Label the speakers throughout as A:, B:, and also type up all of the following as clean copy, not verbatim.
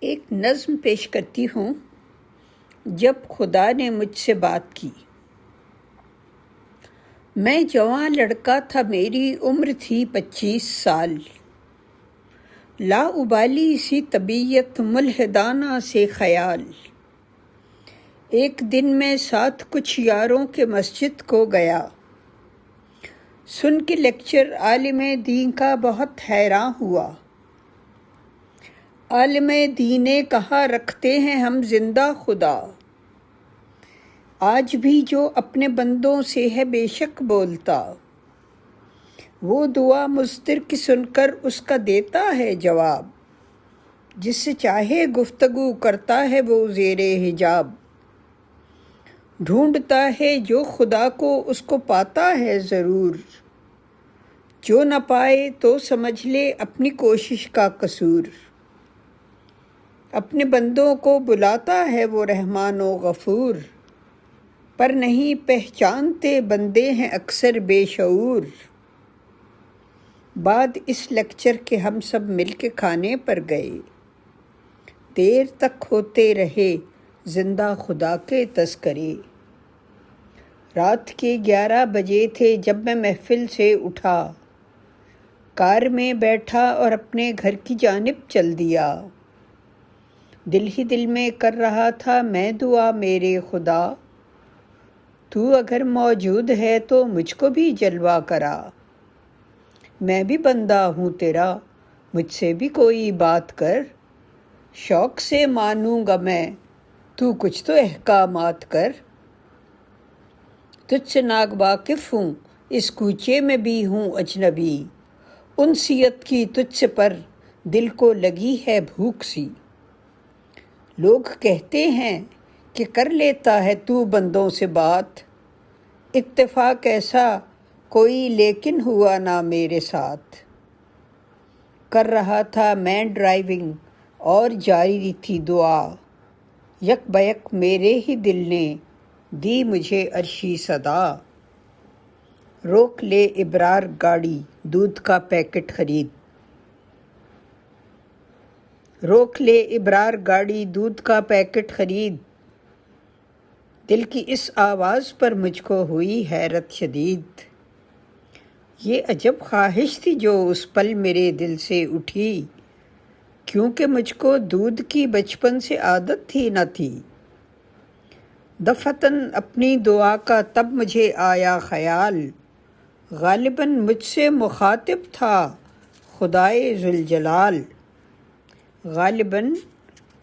A: ایک نظم پیش کرتی ہوں۔ جب خدا نے مجھ سے بات کی۔ میں جوان لڑکا تھا، میری عمر تھی 25 سال۔ لا ابالی سی طبیعت، ملحدانہ سے خیال۔ ایک دن میں ساتھ کچھ یاروں کے مسجد کو گیا۔ سن کے لیکچر عالم دین کا بہت حیران ہوا۔ عالم دین نے کہا، رکھتے ہیں ہم زندہ خدا، آج بھی جو اپنے بندوں سے ہے بے شک بولتا۔ وہ دعا مضطر کی سن کر اس کا دیتا ہے جواب، جس سے چاہے گفتگو کرتا ہے وہ زیر حجاب۔ ڈھونڈتا ہے جو خدا کو، اس کو پاتا ہے ضرور، جو نہ پائے تو سمجھ لے اپنی کوشش کا قصور۔ اپنے بندوں کو بلاتا ہے وہ رحمان و غفور، پر نہیں پہچانتے بندے ہیں اکثر بے شعور۔ بعد اس لیکچر کے ہم سب مل کے کھانے پر گئے، دیر تک ہوتے رہے زندہ خدا کے تذکرے۔ رات کے 11 بجے تھے جب میں محفل سے اٹھا، کار میں بیٹھا اور اپنے گھر کی جانب چل دیا۔ دل ہی دل میں کر رہا تھا میں دعا، میرے خدا تو اگر موجود ہے تو مجھ کو بھی جلوہ کرا۔ میں بھی بندہ ہوں تیرا، مجھ سے بھی کوئی بات کر، شوق سے مانوں گا میں، تو کچھ تو احکامات کر۔ تجھ سے ناواقف ہوں، اس کوچے میں بھی ہوں اجنبی، انسیت کی تجھ سے پر دل کو لگی ہے بھوک سی۔ لوگ کہتے ہیں کہ کر لیتا ہے تو بندوں سے بات، اتفاق ایسا کوئی لیکن ہوا نہ میرے ساتھ۔ کر رہا تھا میں ڈرائیونگ اور جاری تھی دعا، یک بیک میرے ہی دل نے دی مجھے عرشی صدا۔ روک لے ابرار گاڑی، دودھ کا پیکٹ خرید۔ روک لے ابرار گاڑی، دودھ کا پیکٹ خرید۔ دل کی اس آواز پر مجھ کو ہوئی حیرت شدید۔ یہ عجب خواہش تھی جو اس پل میرے دل سے اٹھی، کیونکہ مجھ کو دودھ کی بچپن سے عادت تھی نہ تھی۔ دفعتاً اپنی دعا کا تب مجھے آیا خیال، غالباً مجھ سے مخاطب تھا خدائے ذوالجلال۔ غالباً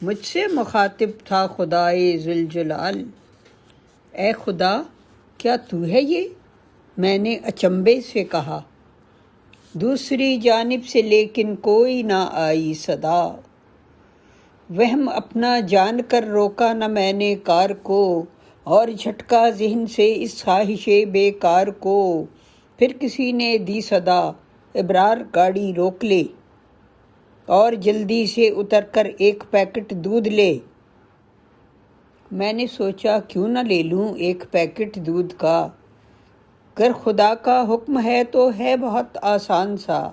A: مجھ سے مخاطب تھا خدائے ذوالجلال۔ اے خدا کیا تو ہے یہ؟ میں نے اچنبے سے کہا، دوسری جانب سے لیکن کوئی نہ آئی صدا۔ وہم اپنا جان کر روکا نہ میں نے کار کو، اور جھٹکا ذہن سے اس خواہش بیکار کو۔ پھر کسی نے دی صدا، ابرار گاڑی روک لے، اور جلدی سے اتر کر ایک پیکٹ دودھ لے۔ میں نے سوچا کیوں نہ لے لوں ایک پیکٹ دودھ کا، گر خدا کا حکم ہے تو ہے بہت آسان سا۔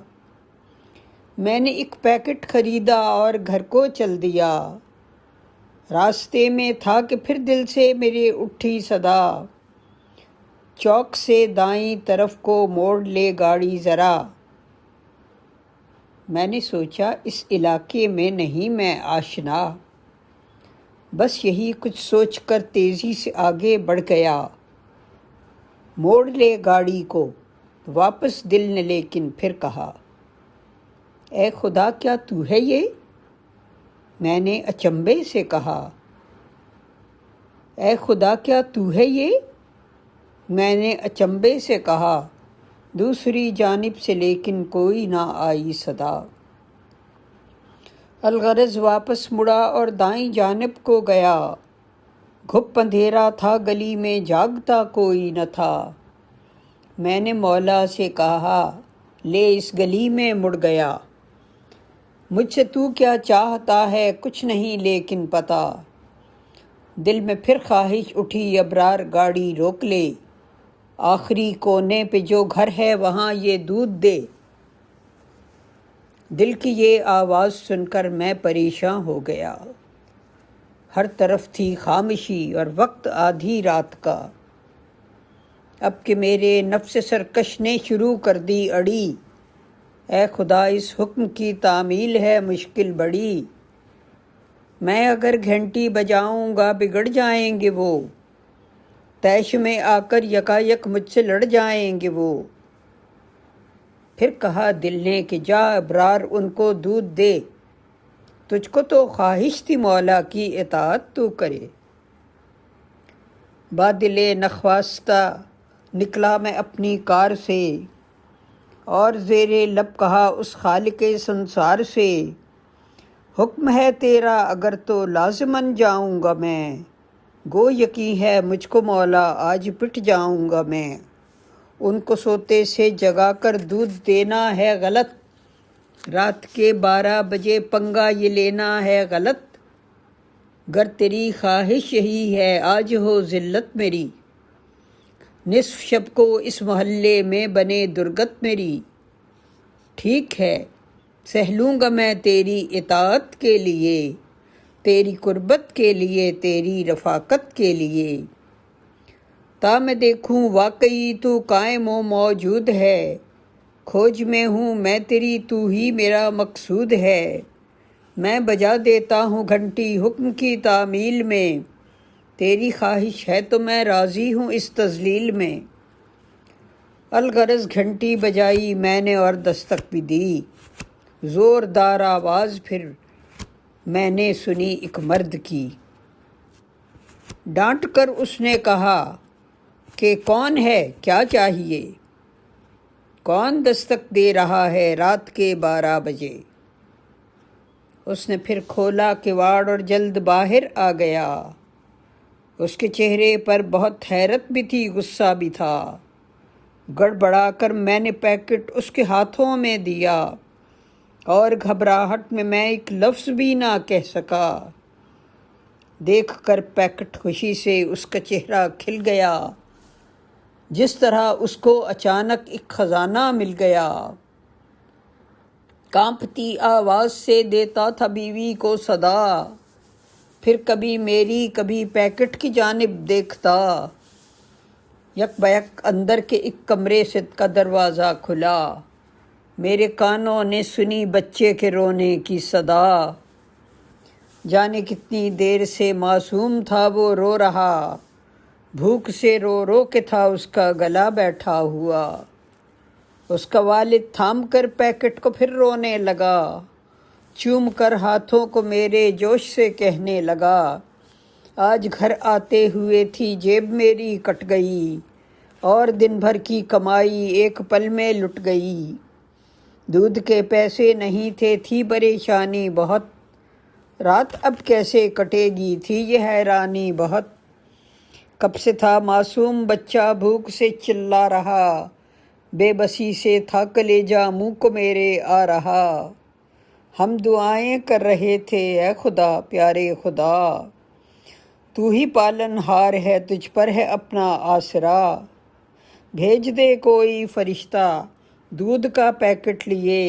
A: میں نے ایک پیکٹ خریدا اور گھر کو چل دیا۔ راستے میں تھا کہ پھر دل سے میرے اٹھی صدا، چوک سے دائیں طرف کو موڑ لے گاڑی ذرا۔ میں نے سوچا اس علاقے میں نہیں میں آشنا، بس یہی کچھ سوچ کر تیزی سے آگے بڑھ گیا۔ موڑ لے گاڑی کو واپس دل نے لیکن پھر کہا، اے خدا کیا تو ہے یہ؟ میں نے اچنبے سے کہا، اے خدا کیا تو ہے یہ؟ میں نے اچنبے سے کہا، دوسری جانب سے لیکن کوئی نہ آئی صدا۔ الغرض واپس مڑا اور دائیں جانب کو گیا۔ گھپ اندھیرا تھا گلی میں، جاگتا کوئی نہ تھا۔ میں نے مولا سے کہا، لے اس گلی میں مڑ گیا، مجھ سے تو کیا چاہتا ہے کچھ نہیں لیکن پتہ۔ دل میں پھر خواہش اٹھی، ابرار گاڑی روک لے، آخری کونے پہ جو گھر ہے وہاں یہ دودھ دے۔ دل کی یہ آواز سن کر میں پریشان ہو گیا۔ ہر طرف تھی خاموشی اور وقت آدھی رات کا۔ اب کہ میرے نفس سرکش نے شروع کر دی اڑی، اے خدا اس حکم کی تعمیل ہے مشکل بڑی۔ میں اگر گھنٹی بجاؤں گا بگڑ جائیں گے وہ، طیش میں آ کر یکایک مجھ سے لڑ جائیں گے وہ۔ پھر کہا دل نے کہ جا ابرار ان کو دودھ دے، تجھ کو تو خواہش تھی مولا کی اطاعت تو کرے۔ بادل نخواستہ نکلا میں اپنی کار سے، اور زیر لب کہا اس خالق سنسار سے، حکم ہے تیرا اگر تو لازماً جاؤں گا میں، گو یقین ہے مجھ کو مولا آج پٹ جاؤں گا میں۔ ان کو سوتے سے جگا کر دودھ دینا ہے غلط، رات کے 12 بجے پنگا یہ لینا ہے غلط، گر تیری خواہش یہی ہے آج ہو ذلت میری، نصف شب کو اس محلے میں بنے درگت میری۔ ٹھیک ہے سہ لوں گا میں تیری اطاعت کے لیے، تیری قربت کے لیے تیری رفاقت کے لیے، تا میں دیکھوں واقعی تو قائم و موجود ہے، کھوج میں ہوں میں تیری تو ہی میرا مقصود ہے، میں بجا دیتا ہوں گھنٹی حکم کی تعمیل میں، تیری خواہش ہے تو میں راضی ہوں اس تذلیل میں۔ الغرض گھنٹی بجائی میں نے اور دستک بھی دی، زوردار آواز پھر میں نے سنی ایک مرد کی۔ ڈانٹ کر اس نے کہا کہ کون ہے کیا چاہیے، کون دستک دے رہا ہے رات کے 12 بجے۔ اس نے پھر کھولا کواڑ اور جلد باہر آ گیا، اس کے چہرے پر بہت حیرت بھی تھی غصہ بھی تھا۔ گڑبڑا کر میں نے پیکٹ اس کے ہاتھوں میں دیا، اور گھبراہٹ میں میں ایک لفظ بھی نہ کہہ سکا۔ دیکھ کر پیکٹ خوشی سے اس کا چہرہ کھل گیا، جس طرح اس کو اچانک ایک خزانہ مل گیا۔ کانپتی آواز سے دیتا تھا بیوی کو صدا، پھر کبھی میری کبھی پیکٹ کی جانب دیکھتا، یک بیک اندر کے ایک کمرے سے کا دروازہ کھلا، میرے کانوں نے سنی بچے کے رونے کی صدا، جانے کتنی دیر سے معصوم تھا وہ رو رہا، بھوک سے رو رو کے تھا اس کا گلا بیٹھا ہوا۔ اس کا والد تھام کر پیکٹ کو پھر رونے لگا، چوم کر ہاتھوں کو میرے جوش سے کہنے لگا، آج گھر آتے ہوئے تھی جیب میری کٹ گئی، اور دن بھر کی کمائی ایک پل میں لٹ گئی، دودھ کے پیسے نہیں تھے تھی پریشانی بہت، رات اب کیسے کٹے گی تھی یہ حیرانی بہت، کب سے تھا معصوم بچہ بھوک سے چلا رہا، بے بسی سے تھا کلیجہ منہ کو میرے آ رہا، ہم دعائیں کر رہے تھے اے خدا پیارے خدا، تو ہی پالن ہار ہے تجھ پر ہے اپنا آسرا، بھیج دے کوئی فرشتہ دودھ کا پیکٹ لیے،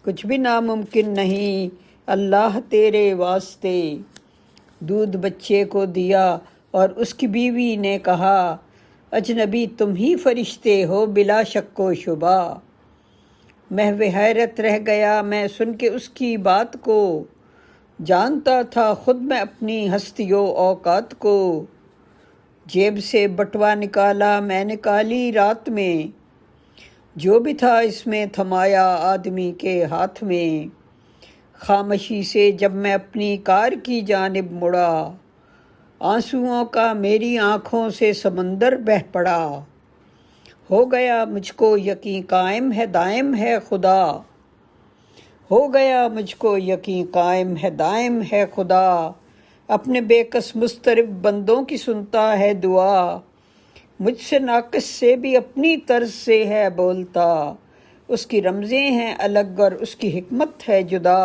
A: کچھ بھی ناممکن نہیں اللہ تیرے واسطے۔ دودھ بچے کو دیا اور اس کی بیوی نے کہا، اجنبی تم ہی فرشتے ہو بلا شک و شبہ۔ محو حیرت رہ گیا میں سن کے اس کی بات کو، جانتا تھا خود میں اپنی ہستی و اوقات کو، جیب سے بٹوا نکالا میں نے کالی رات میں، جو بھی تھا اس میں تھمایا آدمی کے ہاتھ میں، خاموشی سے جب میں اپنی کار کی جانب مڑا، آنسوؤں کا میری آنکھوں سے سمندر بہہ پڑا، ہو گیا مجھ کو یقین قائم ہے دائم ہے خدا، ہو گیا مجھ کو یقین قائم ہے دائم ہے خدا، اپنے بے کس مضطرب بندوں کی سنتا ہے دعا، مجھ سے ناقص سے بھی اپنی طرز سے ہے بولتا، اس کی رمزیں ہیں الگ اور اس کی حکمت ہے جدا،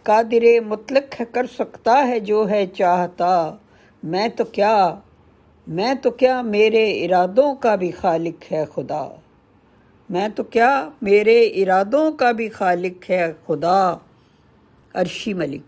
A: قادر مطلق ہے کر سکتا ہے جو ہے چاہتا، میں تو کیا میرے ارادوں کا بھی خالق ہے خدا، میں تو کیا، میرے ارادوں کا بھی خالق ہے خدا، عرشی ملک۔